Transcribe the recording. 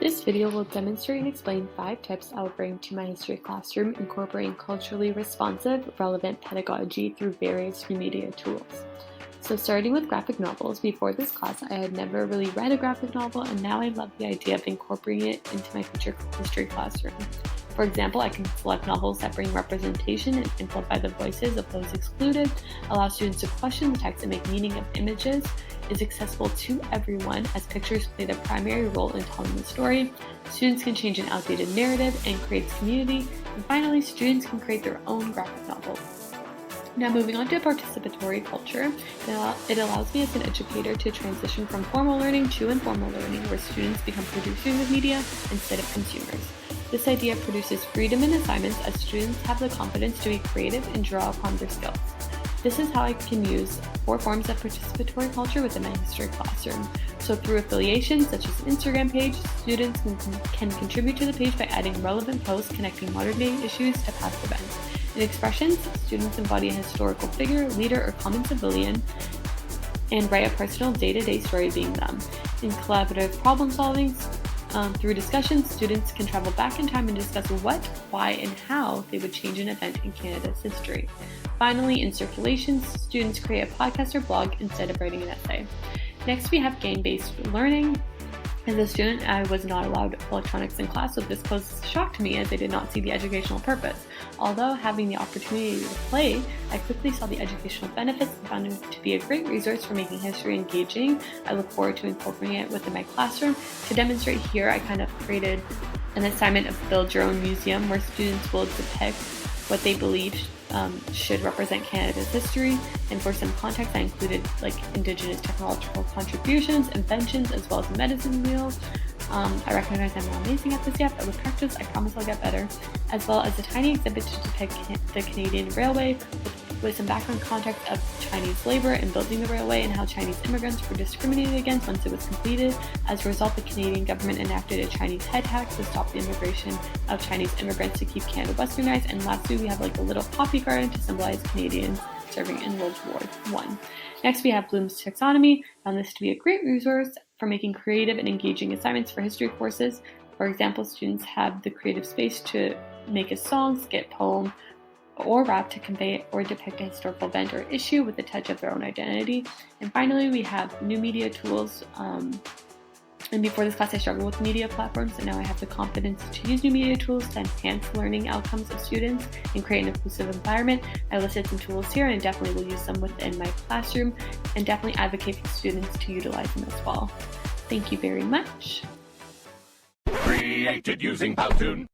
This video will demonstrate and explain 5 tips I will bring to my history classroom incorporating culturally responsive, relevant pedagogy through various new media tools. So starting with graphic novels, before this class I had never really read a graphic novel, and now I love the idea of incorporating it into my future history classroom. For example, I can select novels that bring representation and amplify the voices of those excluded, allow students to question the text and make meaning of images, is accessible to everyone as pictures play the primary role in telling the story, students can change an outdated narrative and creates community, and finally, students can create their own graphic novel. Now moving on to participatory culture, it allows me as an educator to transition from formal learning to informal learning where students become producers of media instead of consumers. This idea produces freedom in assignments as students have the confidence to be creative and draw upon their skills. This is how I can use 4 forms of participatory culture within my history classroom. So through affiliations such as an Instagram page, students can contribute to the page by adding relevant posts connecting modern day issues to past events. In expressions, students embody a historical figure, leader, or common civilian and write a personal day-to-day story being them. In collaborative problem solving, through discussions, students can travel back in time and discuss what, why, and how they would change an event in Canada's history. Finally, in circulations, students create a podcast or blog instead of writing an essay. Next, we have game-based learning. As a student, I was not allowed electronics in class, so this posed a shock to me as I did not see the educational purpose. Although having the opportunity to play, I quickly saw the educational benefits and found it to be a great resource for making history engaging. I look forward to incorporating it within my classroom. To demonstrate here, I kind of created an assignment of build your own museum where students will depict what they believe should represent Canada's history, and for some context I included like Indigenous technological contributions, inventions, as well as medicine wheels. I recognize I'm not amazing at this yet, but with practice I promise I'll get better, as well as a tiny exhibit to depict the Canadian Railway with some background context of Chinese labor in building the railway and how Chinese immigrants were discriminated against once it was completed. As a result, the Canadian government enacted a Chinese head tax to stop the immigration of Chinese immigrants to keep Canada westernized. And lastly, we have like a little poppy garden to symbolize Canadians serving in World War I. Next, we have Bloom's taxonomy. Found this to be a great resource for making creative and engaging assignments for history courses. For example, students have the creative space to make a song, skit, poem, or rap to convey or depict a historical event or issue with a touch of their own identity. And finally, we have new media tools. And before this class, I struggled with media platforms, and now I have the confidence to use new media tools to enhance learning outcomes of students and create an inclusive environment. I listed some tools here, and I definitely will use them within my classroom, and definitely advocate for students to utilize them as well. Thank you very much. Created using Powtoon.